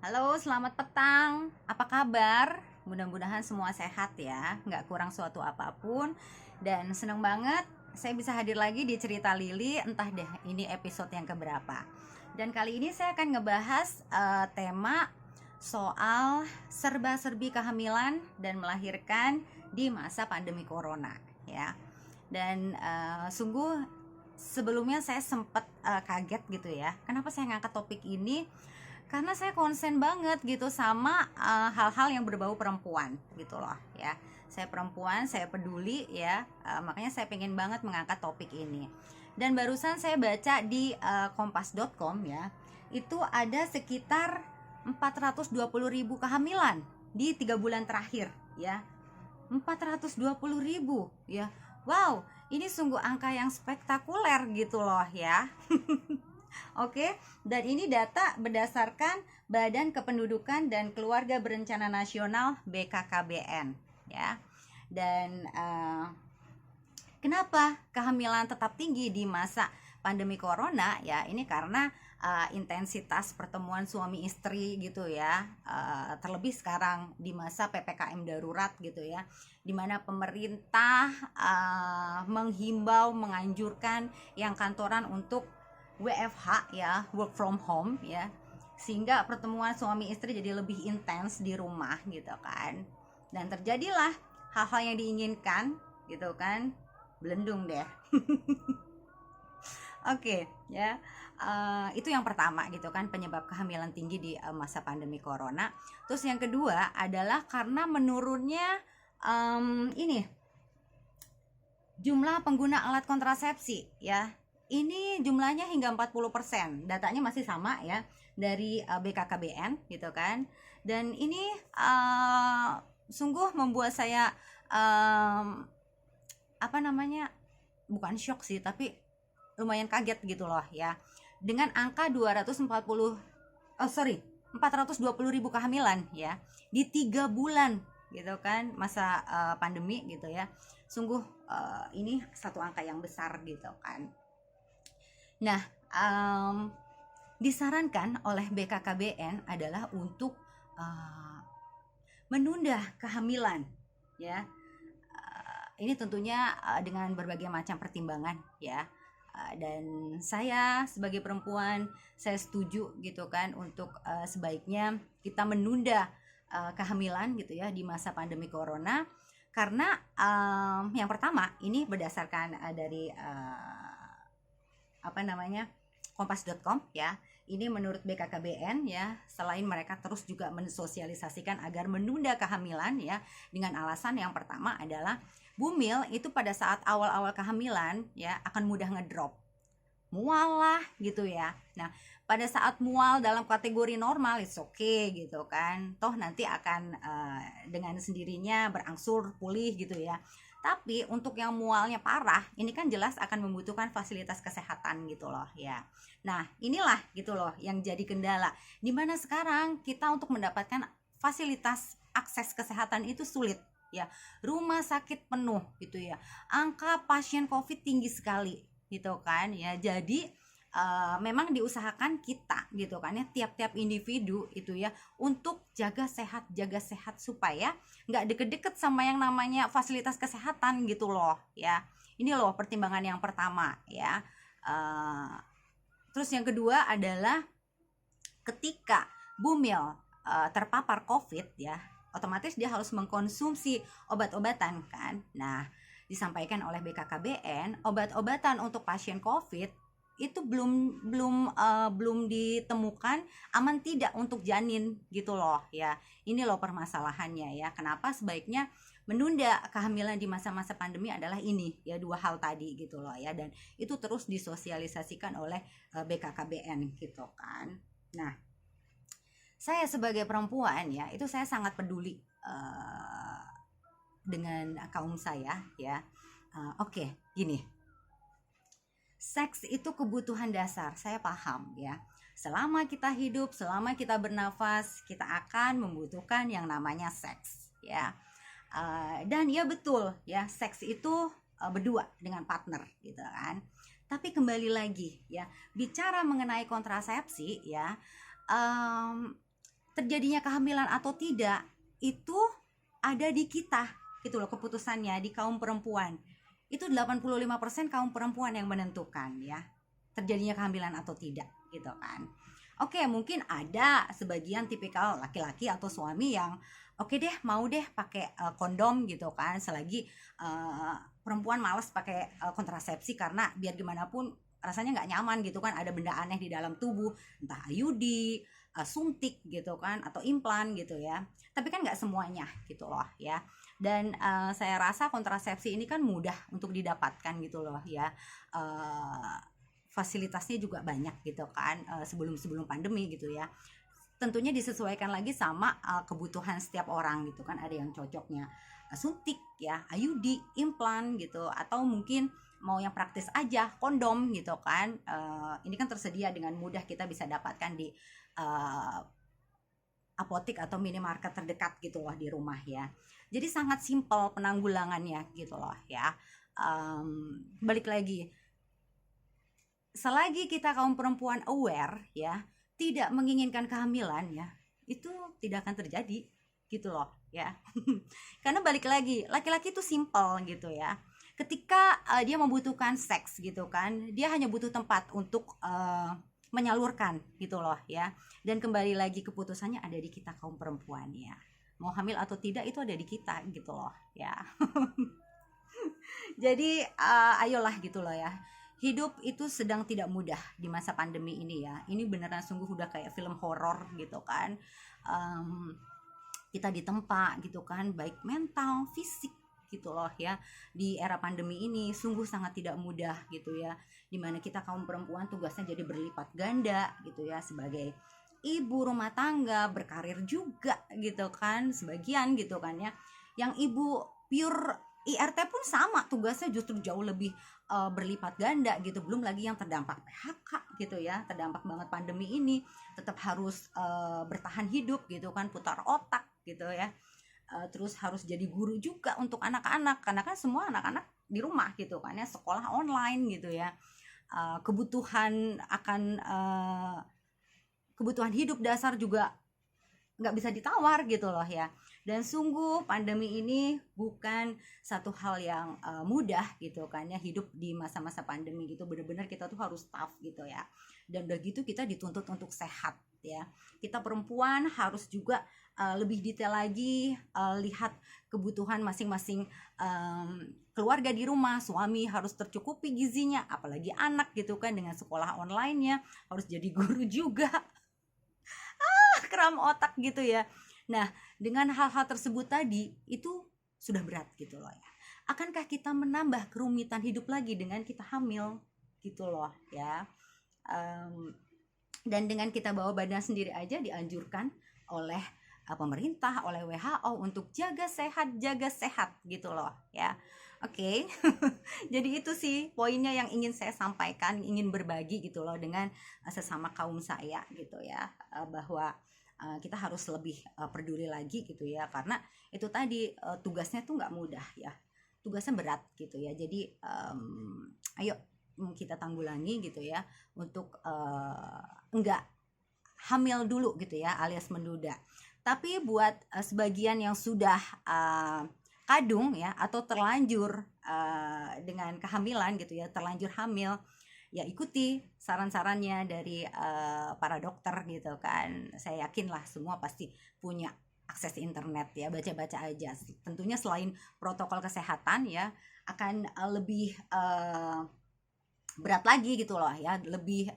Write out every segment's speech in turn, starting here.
Halo, selamat petang. Apa kabar? Mudah-mudahan semua sehat ya, nggak kurang suatu apapun. Dan seneng banget saya bisa hadir lagi di Cerita Lili, entah deh ini episode yang keberapa. Dan kali ini saya akan ngebahas tema soal serba-serbi kehamilan dan melahirkan di masa pandemi corona ya. Dan sungguh sebelumnya saya sempat kaget gitu ya. Kenapa saya ngangkat topik ini? Karena saya konsen banget gitu sama hal-hal yang berbau perempuan gitu loh ya. Saya perempuan, saya peduli ya, makanya saya pengen banget mengangkat topik ini. Dan barusan saya baca di kompas.com ya, itu ada sekitar 420.000 kehamilan di 3 bulan terakhir ya. 420.000 ya. Wow, ini sungguh angka yang spektakuler gitu loh ya. Oke, dan ini data berdasarkan Badan Kependudukan dan Keluarga Berencana Nasional BKKBN ya. Dan kenapa kehamilan tetap tinggi di masa pandemi corona ya? Ini karena intensitas pertemuan suami istri gitu ya, terlebih sekarang di masa PPKM darurat gitu ya, dimana pemerintah menghimbau, menganjurkan yang kantoran untuk WFH ya, work from home ya, sehingga pertemuan suami istri jadi lebih intens di rumah gitu kan, dan terjadilah hal-hal yang diinginkan gitu kan, belendung deh. Oke ya, itu yang pertama gitu kan, penyebab kehamilan tinggi di masa pandemi corona. Terus yang kedua adalah karena menurunnya ini jumlah pengguna alat kontrasepsi ya. Ini jumlahnya hingga 40%. Datanya masih sama ya dari BKKBN gitu kan. Dan ini sungguh membuat saya apa namanya? Bukan shock sih, tapi lumayan kaget gitu loh ya. Dengan angka 420.000 kehamilan ya di 3 bulan gitu kan, masa pandemi gitu ya. Sungguh ini satu angka yang besar gitu kan. Nah, disarankan oleh BKKBN adalah untuk menunda kehamilan ya. Ini tentunya dengan berbagai macam pertimbangan ya. Dan saya sebagai perempuan, saya setuju gitu kan untuk sebaiknya kita menunda kehamilan gitu ya di masa pandemi corona, karena yang pertama ini berdasarkan dari apa namanya, kompas.com ya. Ini menurut BKKBN ya, selain mereka terus juga mensosialisasikan agar menunda kehamilan ya, dengan alasan yang pertama adalah bumil itu pada saat awal-awal kehamilan ya akan mudah ngedrop, mual lah gitu ya. Nah, pada saat mual dalam kategori normal it's okay gitu kan, toh nanti akan dengan sendirinya berangsur pulih gitu ya. Tapi untuk yang mualnya parah, ini kan jelas akan membutuhkan fasilitas kesehatan gitu loh ya. Nah, inilah gitu loh yang jadi kendala. Dimana sekarang kita untuk mendapatkan fasilitas akses kesehatan itu sulit ya. Rumah sakit penuh gitu ya. Angka pasien COVID tinggi sekali gitu kan ya. Jadi memang diusahakan kita gitu kan ya, tiap-tiap individu itu ya, untuk jaga sehat supaya nggak deket-deket sama yang namanya fasilitas kesehatan gitu loh ya. Ini loh pertimbangan yang pertama ya. Terus yang kedua adalah ketika bumil terpapar COVID ya, otomatis dia harus mengkonsumsi obat-obatan kan. Nah, disampaikan oleh BKKBN, obat-obatan untuk pasien COVID itu belum ditemukan aman tidak untuk janin gitu loh ya. Ini loh permasalahannya ya. Kenapa sebaiknya menunda kehamilan di masa-masa pandemi adalah ini ya, dua hal tadi gitu loh ya. Dan itu terus disosialisasikan oleh BKKBN gitu kan. Nah, saya sebagai perempuan ya, itu saya sangat peduli dengan kaum saya ya. Oke, gini. Seks itu kebutuhan dasar, saya paham ya. Selama kita hidup, selama kita bernafas, kita akan membutuhkan yang namanya seks ya. Dan ya betul ya, seks itu berdua dengan partner gitu kan. Tapi kembali lagi ya, bicara mengenai kontrasepsi ya, terjadinya kehamilan atau tidak itu ada di kita gitu loh, keputusannya di kaum perempuan. Itu 85% kaum perempuan yang menentukan ya terjadinya kehamilan atau tidak gitu kan. Oke, mungkin ada sebagian tipikal laki-laki atau suami yang oke deh, mau deh pakai kondom gitu kan, selagi perempuan malas pakai kontrasepsi karena biar gimana pun rasanya nggak nyaman gitu kan, ada benda aneh di dalam tubuh, entah IUD, suntik gitu kan, atau implan gitu ya. Tapi kan nggak semuanya gitu loh ya. Dan saya rasa kontrasepsi ini kan mudah untuk didapatkan gitu loh ya. Fasilitasnya juga banyak gitu kan, sebelum pandemi gitu ya. Tentunya disesuaikan lagi sama kebutuhan setiap orang gitu kan. Ada yang cocoknya suntik ya, IUD, implan gitu, atau mungkin mau yang praktis aja, kondom gitu kan. Ini kan tersedia dengan mudah, kita bisa dapatkan di apotik atau minimarket terdekat gitu loh di rumah ya. Jadi sangat simpel penanggulangannya gitu loh ya. Balik lagi, selagi kita kaum perempuan aware ya, tidak menginginkan kehamilan ya, itu tidak akan terjadi gitu loh ya. Karena balik lagi, laki-laki itu simple gitu ya. Ketika dia membutuhkan seks gitu kan, dia hanya butuh tempat untuk menyalurkan gitu loh ya. Dan kembali lagi, keputusannya ada di kita kaum perempuan ya. Mau hamil atau tidak itu ada di kita gitu loh ya. Jadi ayolah gitu loh ya. Hidup itu sedang tidak mudah di masa pandemi ini ya. Ini beneran sungguh udah kayak film horor gitu kan. Kita ditempa gitu kan, baik mental, fisik gitu loh ya. Di era pandemi ini sungguh sangat tidak mudah gitu ya. Dimana kita kaum perempuan tugasnya jadi berlipat ganda gitu ya, sebagai ibu rumah tangga, berkarir juga gitu kan, sebagian gitu kan ya. Yang ibu pure IRT pun sama, tugasnya justru jauh lebih berlipat ganda gitu. Belum lagi yang terdampak PHK gitu ya, terdampak banget pandemi ini, tetap harus bertahan hidup gitu kan, putar otak gitu ya. Terus harus jadi guru juga untuk anak-anak, karena kan semua anak-anak di rumah gitu kan ya, sekolah online gitu ya. Kebutuhan akan kebutuhan hidup dasar juga nggak bisa ditawar gitu loh ya. Dan sungguh pandemi ini bukan satu hal yang mudah gitu kan ya, hidup di masa-masa pandemi gitu. Bener-bener kita tuh harus tough gitu ya. Dan udah gitu kita dituntut untuk sehat ya. Kita perempuan harus juga lebih detail lagi, lihat kebutuhan masing-masing keluarga di rumah. Suami harus tercukupi gizinya, apalagi anak gitu kan, dengan sekolah online-nya, harus jadi guru juga. Kram otak gitu ya. Nah, dengan hal-hal tersebut tadi itu sudah berat gitu loh ya. Akankah kita menambah kerumitan hidup lagi dengan kita hamil gitu loh ya. Dan dengan kita bawa badan sendiri aja dianjurkan oleh pemerintah, oleh WHO untuk jaga sehat gitu loh ya. Oke. Jadi itu sih poinnya yang ingin saya sampaikan, ingin berbagi gitu loh dengan sesama kaum saya gitu ya, bahwa kita harus lebih peduli lagi gitu ya, karena itu tadi tugasnya tuh nggak mudah ya, tugasnya berat gitu ya. Jadi ayo kita tanggulangi gitu ya, untuk enggak hamil dulu gitu ya, alias menduda. Tapi buat sebagian yang sudah kadung ya, atau terlanjur dengan kehamilan gitu ya, terlanjur hamil, ya ikuti saran-sarannya dari para dokter gitu kan. Saya yakin lah semua pasti punya akses internet ya, baca-baca aja sih. Tentunya selain protokol kesehatan ya, akan lebih berat lagi gitu loh ya, lebih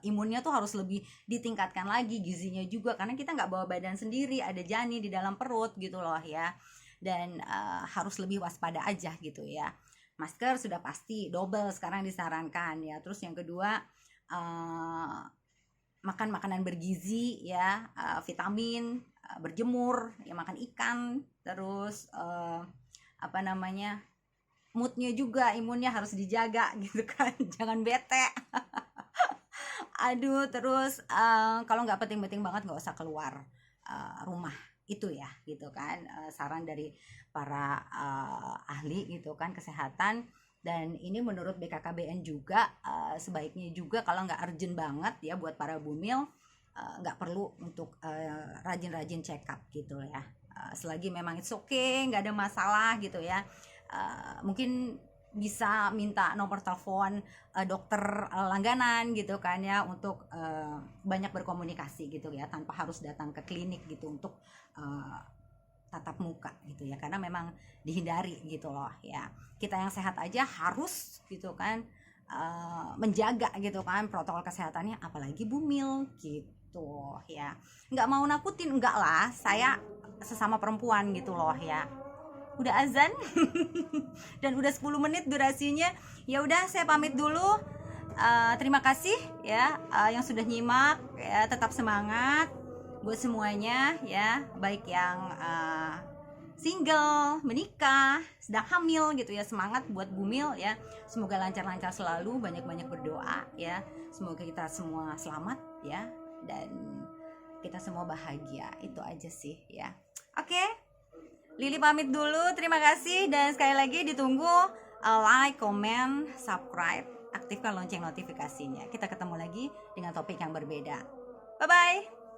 imunnya tuh harus lebih ditingkatkan lagi, gizinya juga, karena kita nggak bawa badan sendiri, ada janin di dalam perut gitu loh ya. Dan harus lebih waspada aja gitu ya. Masker sudah pasti double sekarang disarankan ya. Terus yang kedua, makan makanan bergizi ya, vitamin, berjemur ya, makan ikan. Terus moodnya juga, imunnya harus dijaga gitu kan. Jangan bete. Aduh, terus kalau nggak penting-penting banget nggak usah keluar rumah itu ya gitu kan. Saran dari para ahli gitu kan kesehatan. Dan ini menurut BKKBN juga sebaiknya juga kalau nggak urgent banget ya buat para bumil, nggak perlu untuk rajin-rajin check up gitu ya. Selagi memang it's okay, nggak ada masalah gitu ya. Mungkin bisa minta nomor telepon dokter langganan gitu kan ya, untuk banyak berkomunikasi gitu ya, tanpa harus datang ke klinik gitu untuk tatap muka gitu ya, karena memang dihindari gitu loh ya. Kita yang sehat aja harus gitu kan menjaga gitu kan protokol kesehatannya, apalagi bumil gitu ya. Nggak mau nakutin, enggak lah, saya sesama perempuan gitu loh ya. Udah azan dan udah 10 menit durasinya. Ya udah, saya pamit dulu. Terima kasih ya yang sudah nyimak ya, tetap semangat buat semuanya ya, baik yang single, menikah, sedang hamil gitu ya, semangat buat bumil ya. Semoga lancar-lancar selalu, banyak-banyak berdoa ya. Semoga kita semua selamat ya, dan kita semua bahagia. Itu aja sih ya. Oke, Lili pamit dulu, terima kasih, dan sekali lagi ditunggu like, comment, subscribe, aktifkan lonceng notifikasinya. Kita ketemu lagi dengan topik yang berbeda. Bye bye.